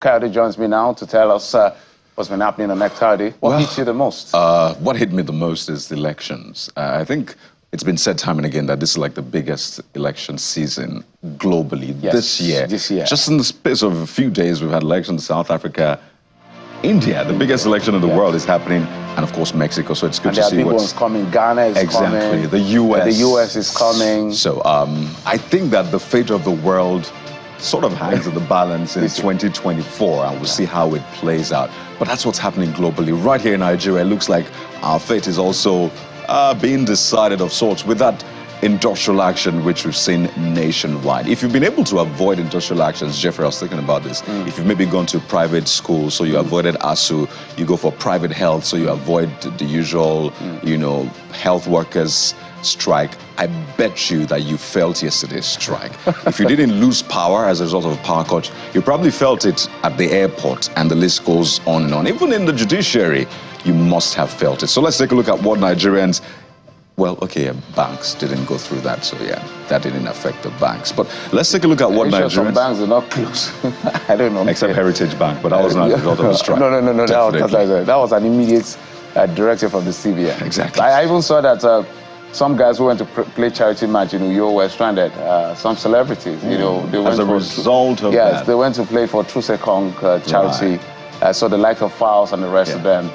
Coyote joins me now to tell us what's been happening on next Coyote. What hit you the most? What hit me the most is the elections. I think it's been said time and again that this is like the biggest election season globally this year. Just in the space of a few days, we've had elections in South Africa, India, the biggest election in the world is happening, and of course Mexico. So it's good to see big ones coming. Ghana is coming. The US. The US is coming. So I think that the fate of the world sort of hangs in the balance in 2024, and we'll see how it plays out. But that's what's happening globally. Right here in Nigeria, it looks like our fate is also being decided of sorts with that industrial action which we've seen nationwide. If you've been able to avoid industrial actions, Jeffrey, I was thinking about this. If you've maybe gone to private schools, so you avoided ASU, you go for private health, so you avoid the usual, you know, health workers strike. I bet you that you felt yesterday's strike. If you didn't lose power as a result of a power cut, you probably felt it at the airport, and the list goes on and on. Even in the judiciary, you must have felt it. So let's take a look at what Nigerians, well, okay, banks didn't go through that, so yeah, that didn't affect the banks. But let's take a look at what Nigerians... Some banks are not close. I don't know. Except Heritage Bank, but that was not a result of a strike. No, that was an immediate directive from the CBN. Exactly. I even saw that some guys who went to play charity match in Uyo were stranded. Some celebrities, you know, they went as a result of that. Yes, they went to play for Trusekong charity. So the like of Fowles and the rest of them,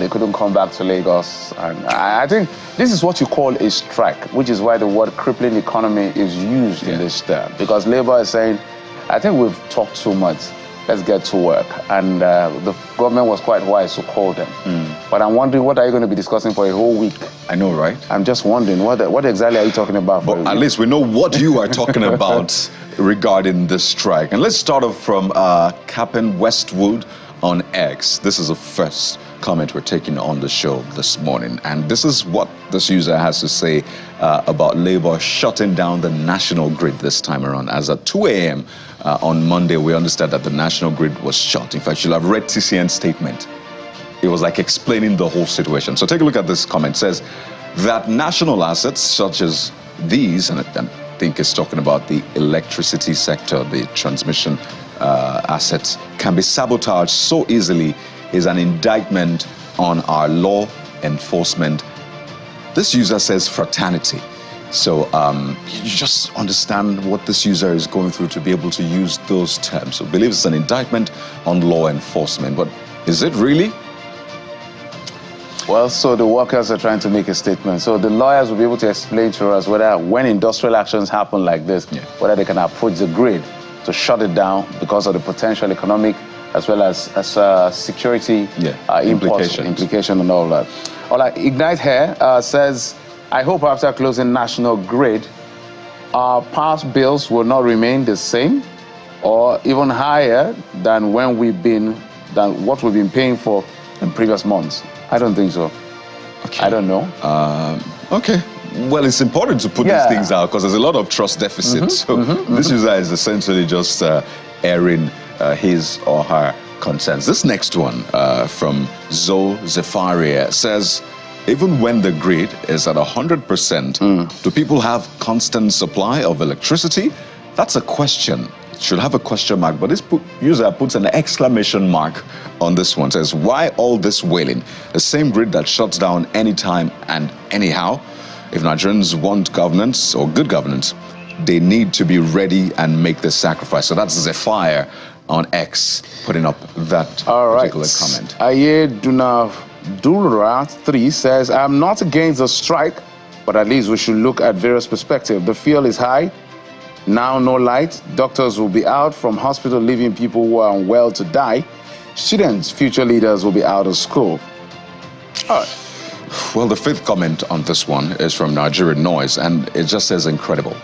they couldn't come back to Lagos. And I think this is what you call a strike, which is why the word crippling economy is used in this term. Because Labour is saying, I think we've talked too much. Let's get to work. And the government was quite wise to call them. But I'm wondering, what are you going to be discussing for a whole week? I know, right? I'm just wondering, what exactly are you talking about? But at least we know what you are talking about regarding this strike. And let's start off from Captain Westwood on X. This is the first comment we're taking on the show this morning. And this is what this user has to say about Labour shutting down the national grid this time around. As at 2 a.m. On Monday, we understand that the national grid was shut. In fact, you'll have read TCN's statement. It was like explaining the whole situation. So take a look at this comment. It says that national assets such as these, and I think it's talking about the electricity sector, the transmission assets, can be sabotaged so easily is an indictment on our law enforcement. This user says fraternity. So you just understand what this user is going through to be able to use those terms. So believes it's an indictment on law enforcement. But is it really? Well, so the workers are trying to make a statement. So the lawyers will be able to explain to us whether when industrial actions happen like this, whether they can approach the grid to shut it down because of the potential economic as well as security implication and all that. All right, Ignite here says, I hope after closing national grid, our past bills will not remain the same or even higher than what we've been paying for in previous months. I don't think so. Okay. I don't know. Okay. Well, it's important to put these things out because there's a lot of trust deficit. This user is essentially just airing his or her concerns. This next one from Zoe Zefaria says, even when the grid is at 100%, do people have constant supply of electricity? That's a question. It should have a question mark, but this user puts an exclamation mark on this one. Says, why all this wailing? The same grid that shuts down anytime and anyhow. If Nigerians want governance or good governance, they need to be ready and make the sacrifice. So that's Zephyr on X putting up that particular comment. Aye Dura 3 says, I'm not against the strike, but at least we should look at various perspectives. The fuel is high. Now no light. Doctors will be out from hospital, leaving people who are unwell to die. Students, future leaders will be out of school. All right. Well, the fifth comment on this one is from Nigerian Noise, and it just says incredible.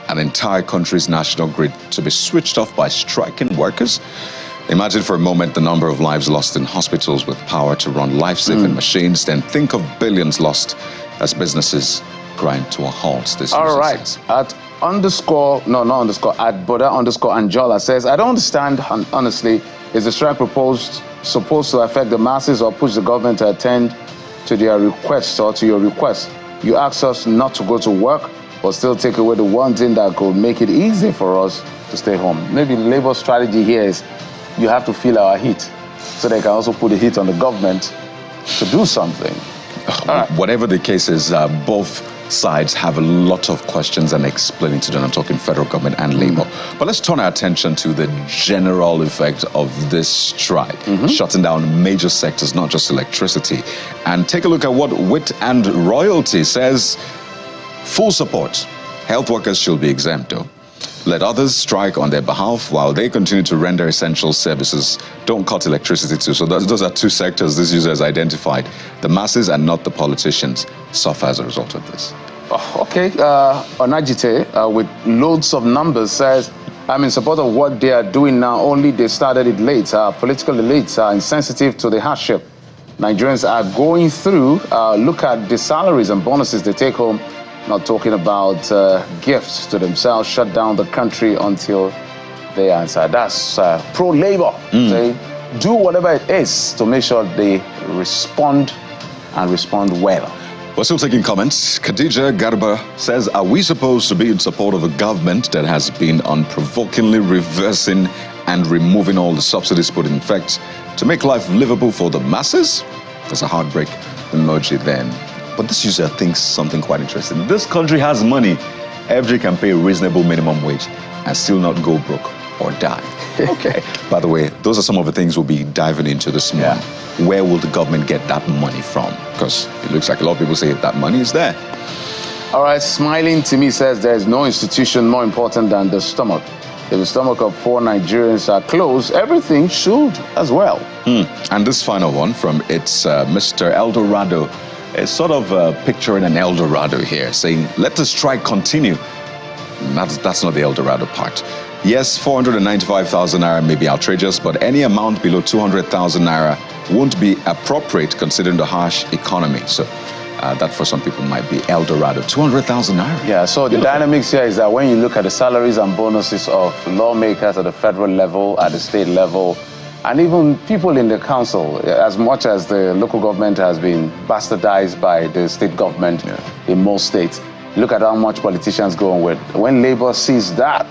An entire country's national grid to be switched off by striking workers. Imagine for a moment the number of lives lost in hospitals with power to run life-saving machines. Then think of billions lost as businesses grind to a halt. This all right. Says. At Boda_Anjola says, I don't understand, honestly, is the strike supposed to affect the masses or push the government to attend to their requests or to your request? You ask us not to go to work, but still take away the one thing that could make it easy for us to stay home. Maybe the Labour strategy here is you have to feel our heat. So they can also put the heat on the government to do something. Whatever the case is, both sides have a lot of questions and explaining to them. I'm talking federal government and labor. But let's turn our attention to the general effect of this strike, shutting down major sectors, not just electricity. And take a look at what Wit and Royalty says. Full support. Health workers should be exempt, though. Let others strike on their behalf while they continue to render essential services. Don't cut electricity too. So those are two sectors this user has identified. The masses and not the politicians suffer as a result of this. Okay, Onajite, with loads of numbers, says, I'm in support of what they are doing now, only they started it late. Political elites are insensitive to the hardship Nigerians are going through. Look at the salaries and bonuses they take home. Not talking about gifts to themselves, shut down the country until they answer. That's pro-labor. They do whatever it is to make sure they respond and respond well. We're still taking comments. Khadija Garba says, are we supposed to be in support of a government that has been unprovokingly reversing and removing all the subsidies put in effect to make life livable for the masses? There's a heartbreak emoji then. But this user thinks something quite interesting. This country has money. Every can pay a reasonable minimum wage and still not go broke or die. Okay. By the way, those are some of the things we'll be diving into this morning. Yeah. Where will the government get that money from? Because it looks like a lot of people say that money is there. All right, Smiling to me says there is no institution more important than the stomach. If the stomach of poor Nigerians are closed, everything should as well. And this final one from Mr. Eldorado. It's sort of picturing an Eldorado here, saying, let the strike continue. That's not the Eldorado part. Yes, 495,000 naira may be outrageous, but any amount below 200,000 naira won't be appropriate considering the harsh economy. So that for some people might be Eldorado. 200,000 naira. Yeah, so the dynamics here is that when you look at the salaries and bonuses of lawmakers at the federal level, at the state level, and even people in the council, as much as the local government has been bastardized by the state government in most states, look at how much politicians go on with. When labor sees that,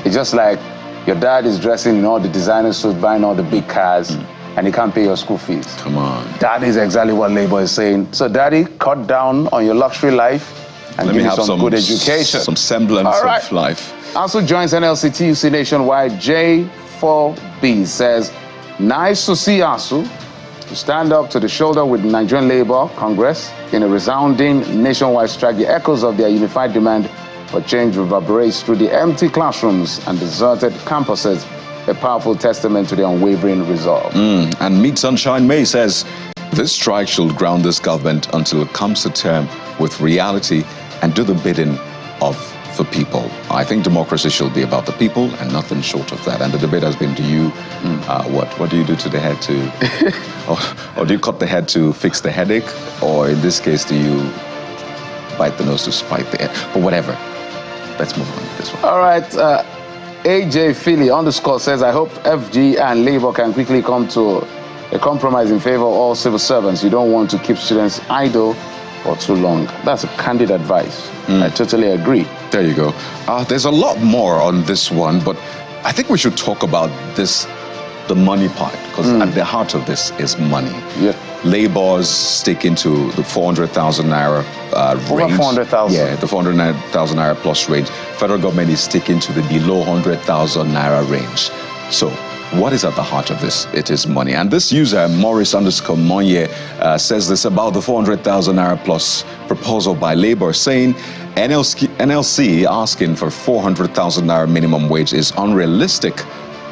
it's just like your dad is dressing in all the designer suits, buying all the big cars, and he can't pay your school fees. Come on. That is exactly what labor is saying. So daddy, cut down on your luxury life and give me some good education. Some semblance of life. Also joins NLC TUC Nationwide, J4B says, nice to see ASU to stand up to the shoulder with Nigerian Labour Congress in a resounding nationwide strike. The echoes of their unified demand for change reverberates through the empty classrooms and deserted campuses, a powerful testament to their unwavering resolve. And Meet Sunshine May says, this strike should ground this government until it comes to term with reality and do the bidding of the people. I think democracy should be about the people and nothing short of that. And the debate has been, do you, what do you do to the head to, or do you cut the head to fix the headache? Or in this case, do you bite the nose to spite the head? But whatever, let's move on to this one. All right, AJ Philly _ says, I hope FG and Labour can quickly come to a compromise in favor of all civil servants. You don't want to keep students idle for too long. That's a candid advice. I totally agree. There you go. There's a lot more on this one, but I think we should talk about this, the money part, because at the heart of this is money. Yeah. Labor's sticking to the 400,000 naira range. Over 400,000. Yeah, the 400,000 naira plus range. Federal government is sticking to the below 100,000 naira range. So what is at the heart of this? It is money. And this user, Morris _ Monye, says this about the 400,000 naira plus proposal by Labour, saying NLC asking for 400,000 naira minimum wage is unrealistic.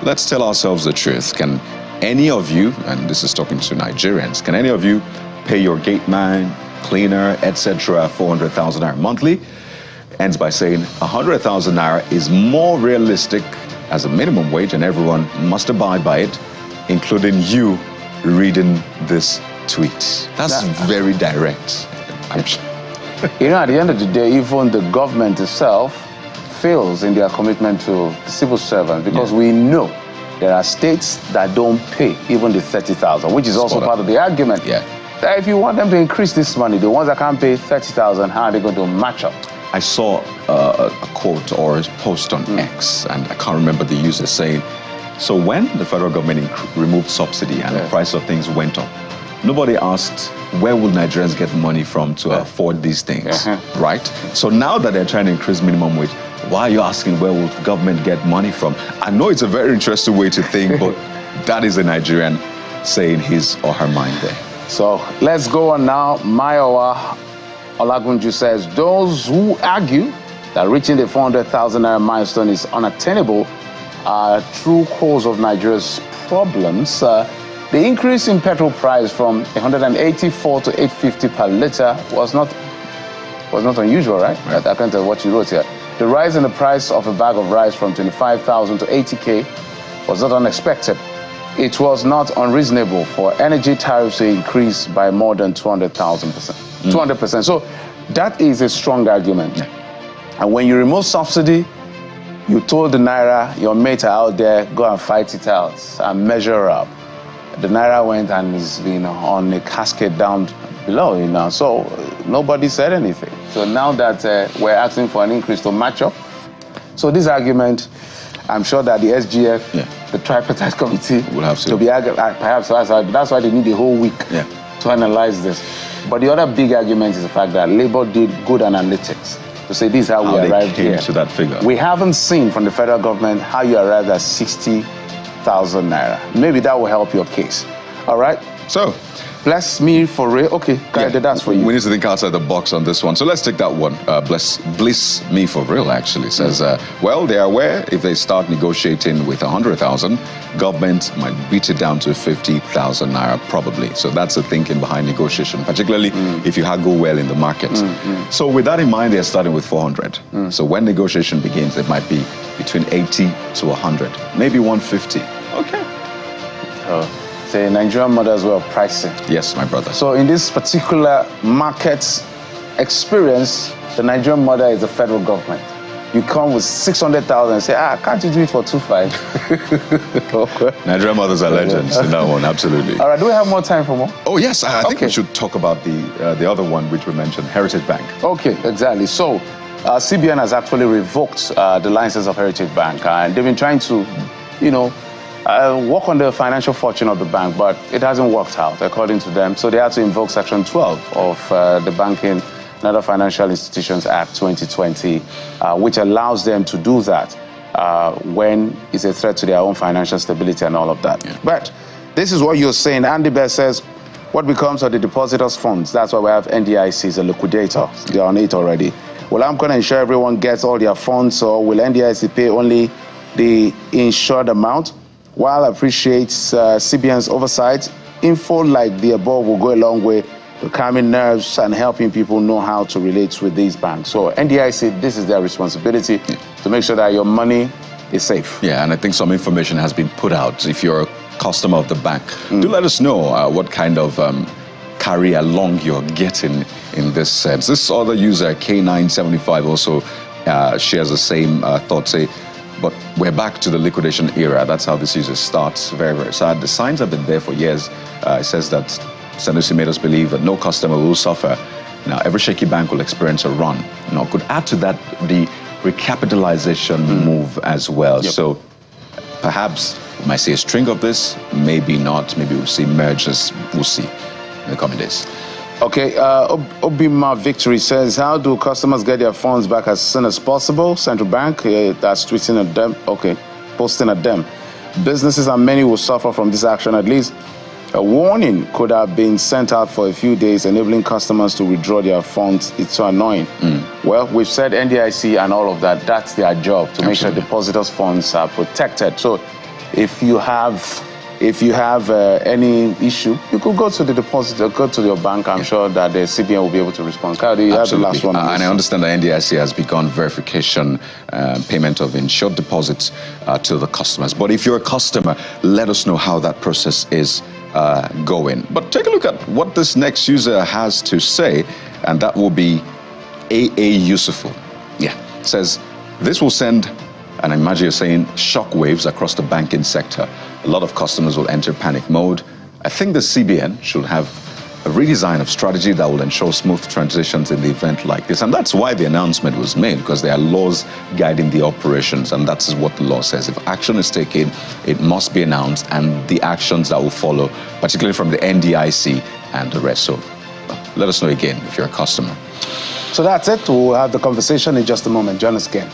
Let's tell ourselves the truth. Can any of you, and this is talking to Nigerians, can any of you pay your gate man, cleaner, etc. 400,000 naira monthly? Ends by saying 100,000 naira is more realistic as a minimum wage, and everyone must abide by it, including you reading this tweet. That's very direct. You know, at the end of the day, even the government itself fails in their commitment to the civil servants, because we know there are states that don't pay even the 30,000, which is also part of the argument. That if you want them to increase this money, the ones that can't pay 30,000, how are they going to match up? I saw a quote or a post on X, and I can't remember the user saying, So when the federal government removed subsidy and the price of things went up, nobody asked, where will Nigerians get money from to afford these things, right? So now that they're trying to increase minimum wage, why are you asking where will the government get money from? I know it's a very interesting way to think, but that is a Nigerian saying his or her mind there. So let's go on now. Mayowa Olagunju says, those who argue that reaching the 400,000 naira milestone is unattainable are true cause of Nigeria's problems. The increase in petrol price from 184 to 850 per litre was not unusual, right? According to what you wrote here. The rise in the price of a bag of rice from 25,000 to 80K was not unexpected. It was not unreasonable for energy tariffs to increase by more than 200%. 200%. So that is a strong argument. And when you remove subsidy, you told the Naira, your mates are out there, go and fight it out and measure up. The Naira went and is been on a cascade down below, you know, so nobody said anything. So now that we're asking for an increase to match up, so this argument, I'm sure that the SGF, the tripartite committee, will have to be argued. Perhaps that's why they need a whole week to analyze this. But the other big argument is the fact that Labour did good analytics to say this is how we arrived here. To that figure. We haven't seen from the federal government how you arrived at 60,000 naira. Maybe that will help your case. All right? So, bless me for real. Okay, that's for you. We need to think outside the box on this one. So let's take that one. Bliss me for real, actually, says, well, they are aware if they start negotiating with 100,000, government might beat it down to 50,000 naira, probably. So that's the thinking behind negotiation, particularly if you go well in the market. So with that in mind, they're starting with 400. So when negotiation begins, it might be between 80 to 100, maybe 150. Okay. Say Nigerian mothers were pricing. Yes, my brother. So in this particular market experience, the Nigerian mother is the federal government. You come with 600,000 and say, can't you do it for 2.5? Nigerian mothers are legends in that one, absolutely. All right, do we have more time for more? Oh, yes, I think we should talk about the other one which we mentioned, Heritage Bank. Okay, exactly. So CBN has actually revoked the license of Heritage Bank, and they've been trying to, work on the financial fortune of the bank, but it hasn't worked out, according to them. So they had to invoke Section 12 of the Banking and Other Financial Institutions Act 2020, which allows them to do that when it's a threat to their own financial stability and all of that. Yeah. But this is what you're saying. Andy Bear says, what becomes of the depositors' funds? That's why we have NDIC as a liquidator. They're on it already. Well, I'm going to ensure everyone gets all their funds, or will NDIC pay only the insured amount? While I appreciate CBN's oversight, info like the above will go a long way to calming nerves and helping people know how to relate with these banks. So NDIC, this is their responsibility to make sure that your money is safe. Yeah, and I think some information has been put out. If you're a customer of the bank, do let us know what kind of carry along you're getting in this sense. This other user, K975, also shares the same thought, but we're back to the liquidation era. That's how this user starts. Very, very sad. The signs have been there for years. It says that Sanusi made us believe that no customer will suffer. Now, every shaky bank will experience a run. Could add to that the recapitalization move as well. Yep. So perhaps we might see a string of this, maybe not. Maybe we'll see mergers. We'll see in the coming days. Okay, Obima Victory says, how do customers get their funds back as soon as possible? Central Bank, that's tweeting at them. Okay, posting at them. Businesses and many will suffer from this action. At least a warning could have been sent out for a few days, enabling customers to withdraw their funds. It's so annoying. Well, we've said NDIC and all of that, that's their job, to make sure depositors' funds are protected. So if you have any issue, you could go to the depositor, go to your bank. I'm sure that the CBN will be able to respond. Kyle, you have the last one. And I understand that NDIC has begun verification, payment of insured deposits to the customers. But if you're a customer, let us know how that process is going. But take a look at what this next user has to say, and that will be AA Yusufu. Yeah, says, this will send, and I imagine you're saying, shockwaves across the banking sector. A lot of customers will enter panic mode. I think the CBN should have a redesign of strategy that will ensure smooth transitions in the event like this. And that's why the announcement was made, because there are laws guiding the operations, and that's what the law says. If action is taken, it must be announced, and the actions that will follow, particularly from the NDIC and the rest. So let us know again if you're a customer. So that's it. We'll have the conversation in just a moment. Join us again.